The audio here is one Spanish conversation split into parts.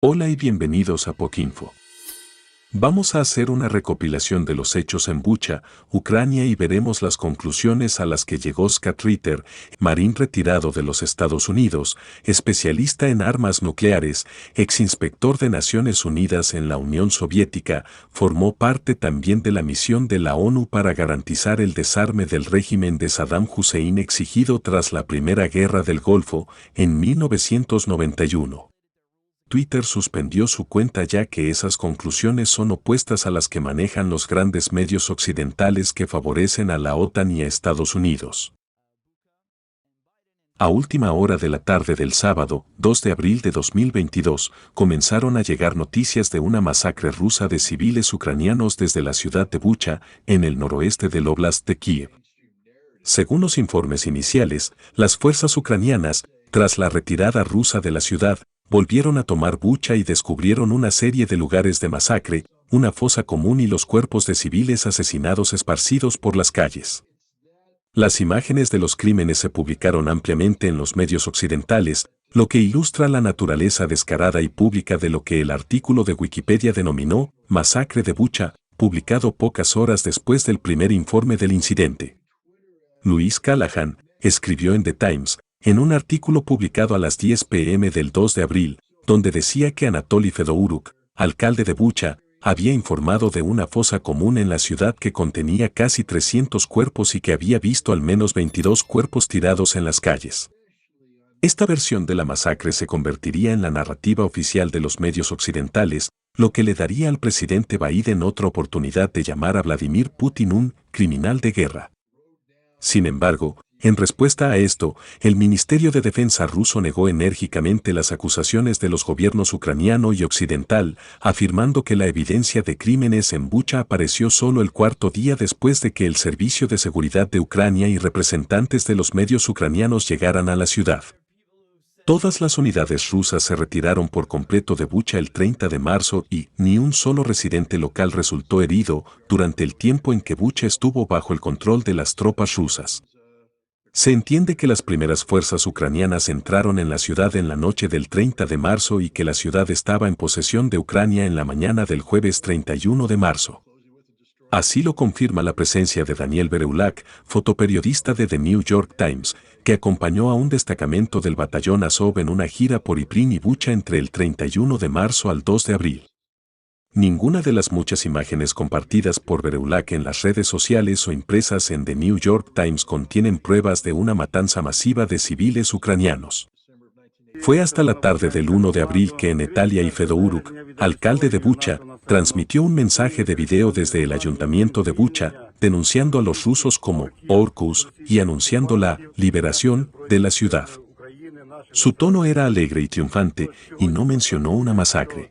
Hola y bienvenidos a POCinfo. Vamos a hacer una recopilación de los hechos en Bucha, Ucrania y veremos las conclusiones a las que llegó Scott Ritter, marín retirado de los Estados Unidos, especialista en armas nucleares, exinspector de Naciones Unidas en la Unión Soviética, formó parte también de la misión de la ONU para garantizar el desarme del régimen de Saddam Hussein exigido tras la Primera Guerra del Golfo en 1991. Twitter suspendió su cuenta ya que esas conclusiones son opuestas a las que manejan los grandes medios occidentales que favorecen a la OTAN y a Estados Unidos. A última hora de la tarde del sábado, 2 de abril de 2022, comenzaron a llegar noticias de una masacre rusa de civiles ucranianos desde la ciudad de Bucha, en el noroeste del Oblast de Kiev. Según los informes iniciales, las fuerzas ucranianas, tras la retirada rusa de la ciudad, volvieron a tomar Bucha y descubrieron una serie de lugares de masacre, una fosa común y los cuerpos de civiles asesinados esparcidos por las calles. Las imágenes de los crímenes se publicaron ampliamente en los medios occidentales, lo que ilustra la naturaleza descarada y pública de lo que el artículo de Wikipedia denominó Masacre de Bucha, publicado pocas horas después del primer informe del incidente. Louise Callahan escribió en The Times, en un artículo publicado a las 10 p.m. del 2 de abril, donde decía que Anatoly Fedoruk, alcalde de Bucha, había informado de una fosa común en la ciudad que contenía casi 300 cuerpos y que había visto al menos 22 cuerpos tirados en las calles. Esta versión de la masacre se convertiría en la narrativa oficial de los medios occidentales, lo que le daría al presidente Biden otra oportunidad de llamar a Vladimir Putin un criminal de guerra. Sin embargo, en respuesta a esto, el Ministerio de Defensa ruso negó enérgicamente las acusaciones de los gobiernos ucraniano y occidental, afirmando que la evidencia de crímenes en Bucha apareció solo el cuarto día después de que el Servicio de Seguridad de Ucrania y representantes de los medios ucranianos llegaran a la ciudad. Todas las unidades rusas se retiraron por completo de Bucha el 30 de marzo y ni un solo residente local resultó herido durante el tiempo en que Bucha estuvo bajo el control de las tropas rusas. Se entiende que las primeras fuerzas ucranianas entraron en la ciudad en la noche del 30 de marzo y que la ciudad estaba en posesión de Ucrania en la mañana del jueves 31 de marzo. Así lo confirma la presencia de Daniel Bereulak, fotoperiodista de The New York Times, que acompañó a un destacamento del batallón Azov en una gira por Irpin y Bucha entre el 31 de marzo al 2 de abril. Ninguna de las muchas imágenes compartidas por Bereulak en las redes sociales o impresas en The New York Times contienen pruebas de una matanza masiva de civiles ucranianos. Fue hasta la tarde del 1 de abril que Natalia Fedoruk, alcalde de Bucha, transmitió un mensaje de video desde el ayuntamiento de Bucha, denunciando a los rusos como orcos y anunciando la liberación de la ciudad. Su tono era alegre y triunfante y no mencionó una masacre.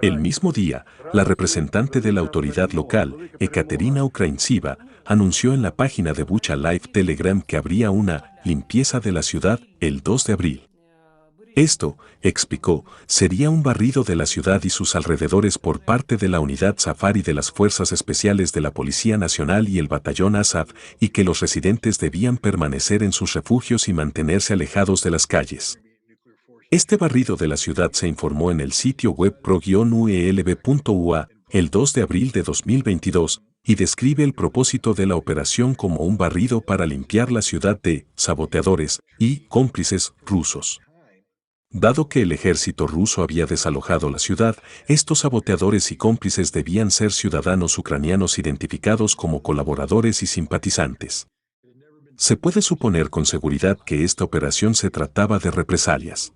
El mismo día, la representante de la autoridad local, Ekaterina Ukraintsieva, anunció en la página de Bucha Live Telegram que habría una limpieza de la ciudad el 2 de abril. Esto, explicó, sería un barrido de la ciudad y sus alrededores por parte de la unidad Safari de las Fuerzas Especiales de la Policía Nacional y el batallón Azov, y que los residentes debían permanecer en sus refugios y mantenerse alejados de las calles. Este barrido de la ciudad se informó en el sitio web pro-uelv.ua el 2 de abril de 2022 y describe el propósito de la operación como un barrido para limpiar la ciudad de saboteadores y cómplices rusos. Dado que el ejército ruso había desalojado la ciudad, estos saboteadores y cómplices debían ser ciudadanos ucranianos identificados como colaboradores y simpatizantes. Se puede suponer con seguridad que esta operación se trataba de represalias.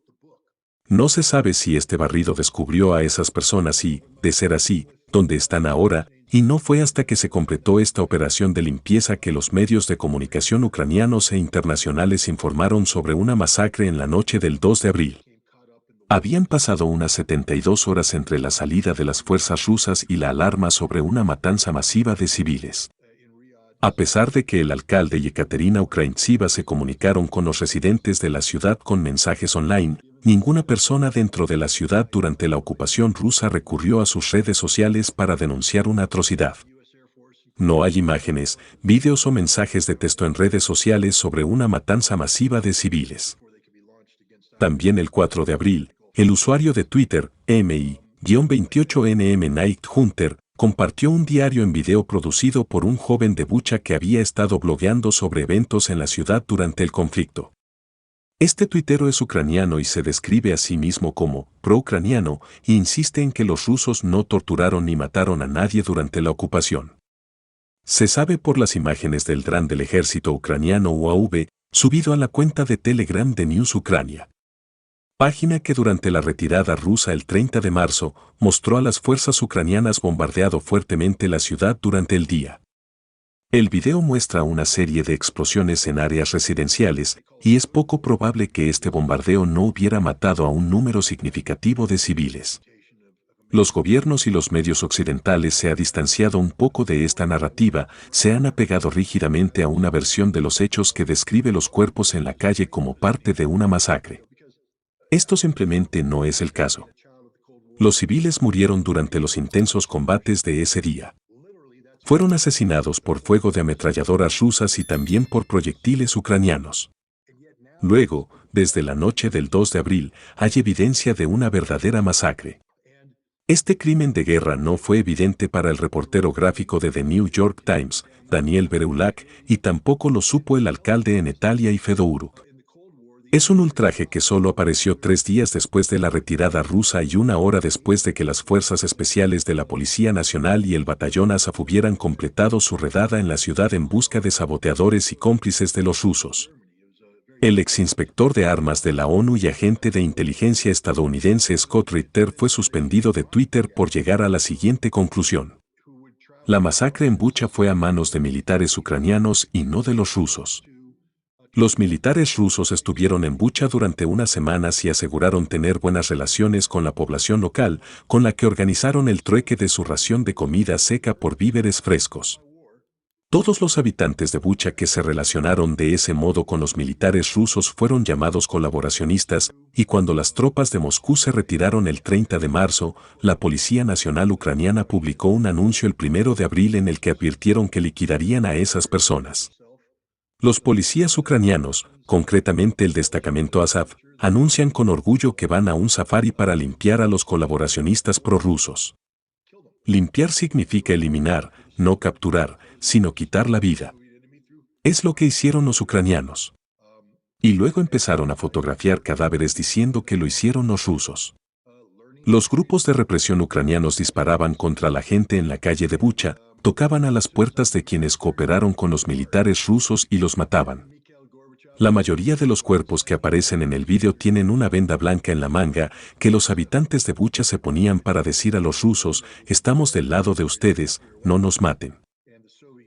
No se sabe si este barrido descubrió a esas personas y, de ser así, dónde están ahora, y no fue hasta que se completó esta operación de limpieza que los medios de comunicación ucranianos e internacionales informaron sobre una masacre en la noche del 2 de abril. Habían pasado unas 72 horas entre la salida de las fuerzas rusas y la alarma sobre una matanza masiva de civiles. A pesar de que el alcalde y Ekaterina Ukraintsieva se comunicaron con los residentes de la ciudad con mensajes online, ninguna persona dentro de la ciudad durante la ocupación rusa recurrió a sus redes sociales para denunciar una atrocidad. No hay imágenes, vídeos o mensajes de texto en redes sociales sobre una matanza masiva de civiles. También el 4 de abril, El usuario de Twitter, MI-28NM Night Hunter, compartió un diario en video producido por un joven de Bucha que había estado blogueando sobre eventos en la ciudad durante el conflicto. Este tuitero es ucraniano y se describe a sí mismo como pro-ucraniano e insiste en que los rusos no torturaron ni mataron a nadie durante la ocupación. Se sabe por las imágenes del dron del ejército ucraniano UAV subido a la cuenta de Telegram de News Ucrania. Página que durante la retirada rusa el 30 de marzo mostró a las fuerzas ucranianas bombardeado fuertemente la ciudad durante el día. El video muestra una serie de explosiones en áreas residenciales y es poco probable que este bombardeo no hubiera matado a un número significativo de civiles. Los gobiernos y los medios occidentales se han distanciado un poco de esta narrativa, se han apegado rígidamente a una versión de los hechos que describe los cuerpos en la calle como parte de una masacre. Esto simplemente no es el caso. Los civiles murieron durante los intensos combates de ese día. Fueron asesinados por fuego de ametralladoras rusas y también por proyectiles ucranianos. Luego, desde la noche del 2 de abril, hay evidencia de una verdadera masacre. Este crimen de guerra no fue evidente para el reportero gráfico de The New York Times, Daniel Bereulak, y tampoco lo supo el alcalde en Italia y Fedouro. Es un ultraje que solo apareció 3 días después de la retirada rusa y 1 hora después de que las fuerzas especiales de la Policía Nacional y el Batallón Azov hubieran completado su redada en la ciudad en busca de saboteadores y cómplices de los rusos. El exinspector de armas de la ONU y agente de inteligencia estadounidense Scott Ritter fue suspendido de Twitter por llegar a la siguiente conclusión. La masacre en Bucha fue a manos de militares ucranianos y no de los rusos. Los militares rusos estuvieron en Bucha durante unas semanas y aseguraron tener buenas relaciones con la población local, con la que organizaron el trueque de su ración de comida seca por víveres frescos. Todos los habitantes de Bucha que se relacionaron de ese modo con los militares rusos fueron llamados colaboracionistas, y cuando las tropas de Moscú se retiraron el 30 de marzo, la Policía Nacional Ucraniana publicó un anuncio el 1 de abril en el que advirtieron que liquidarían a esas personas. Los policías ucranianos, concretamente el destacamento Azov, anuncian con orgullo que van a un safari para limpiar a los colaboracionistas prorrusos. Limpiar significa eliminar, no capturar, sino quitar la vida. Es lo que hicieron los ucranianos. Y luego empezaron a fotografiar cadáveres diciendo que lo hicieron los rusos. Los grupos de represión ucranianos disparaban contra la gente en la calle de Bucha, tocaban a las puertas de quienes cooperaron con los militares rusos y los mataban. La mayoría de los cuerpos que aparecen en el vídeo tienen una venda blanca en la manga que los habitantes de Bucha se ponían para decir a los rusos, estamos del lado de ustedes, no nos maten.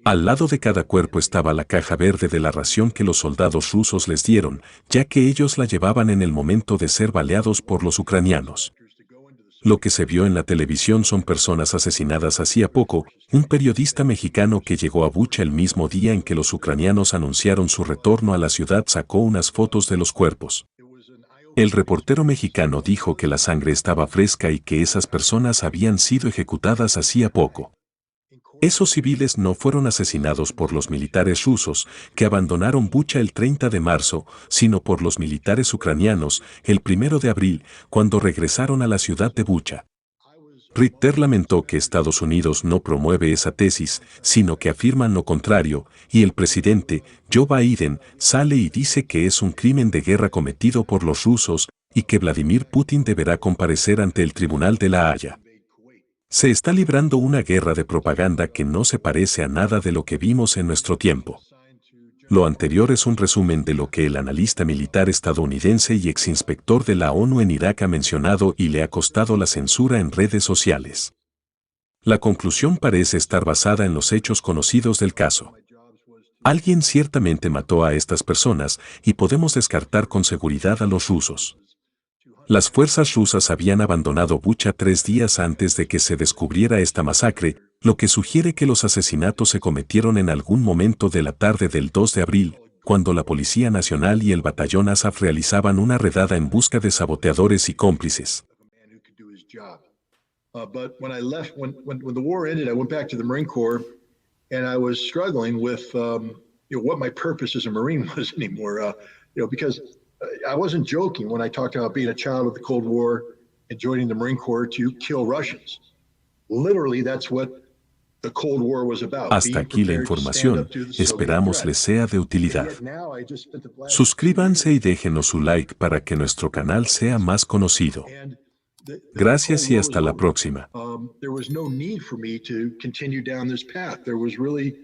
Al lado de cada cuerpo estaba la caja verde de la ración que los soldados rusos les dieron, ya que ellos la llevaban en el momento de ser baleados por los ucranianos. Lo que se vio en la televisión son personas asesinadas hacía poco, un periodista mexicano que llegó a Bucha el mismo día en que los ucranianos anunciaron su retorno a la ciudad sacó unas fotos de los cuerpos. El reportero mexicano dijo que la sangre estaba fresca y que esas personas habían sido ejecutadas hacía poco. Esos civiles no fueron asesinados por los militares rusos, que abandonaron Bucha el 30 de marzo, sino por los militares ucranianos, el 1 de abril, cuando regresaron a la ciudad de Bucha. Ritter lamentó que Estados Unidos no promueve esa tesis, sino que afirman lo contrario, y el presidente, Joe Biden, sale y dice que es un crimen de guerra cometido por los rusos y que Vladimir Putin deberá comparecer ante el Tribunal de la Haya. Se está librando una guerra de propaganda que no se parece a nada de lo que vimos en nuestro tiempo. Lo anterior es un resumen de lo que el analista militar estadounidense y exinspector de la ONU en Irak ha mencionado y le ha costado la censura en redes sociales. La conclusión parece estar basada en los hechos conocidos del caso. Alguien ciertamente mató a estas personas y podemos descartar con seguridad a los rusos. Las fuerzas rusas habían abandonado Bucha 3 días antes de que se descubriera esta masacre, lo que sugiere que los asesinatos se cometieron en algún momento de la tarde del 2 de abril, cuando la Policía Nacional y el Batallón Azov realizaban una redada en busca de saboteadores y cómplices. But when I left, when the war ended, I went back to the Marine Corps, and I was struggling with what my purpose as a Marine was anymore. Because I wasn't joking when I talked about being a child of the Cold War and joining the Marine Corps to kill Russians. Literally, that's what the Cold War was about. Hasta Being aquí la prepared to stand up información, to the Soviet esperamos threat. les sea de utilidad. And yet now I just spent the last 2 Suscríbanse y years. déjenos su like para que nuestro canal sea más conocido. And the Gracias Cold y War hasta was la over. próxima. There was no need for me to continue down this path. There was really,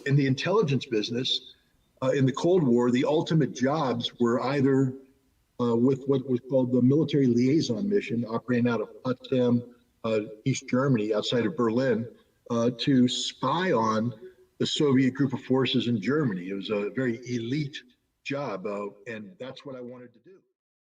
in the intelligence business, in the Cold War, the ultimate jobs were either with what was called the military liaison mission, operating out of Potsdam, East Germany, outside of Berlin, to spy on the Soviet group of forces in Germany. It was a very elite job, and that's what I wanted to do.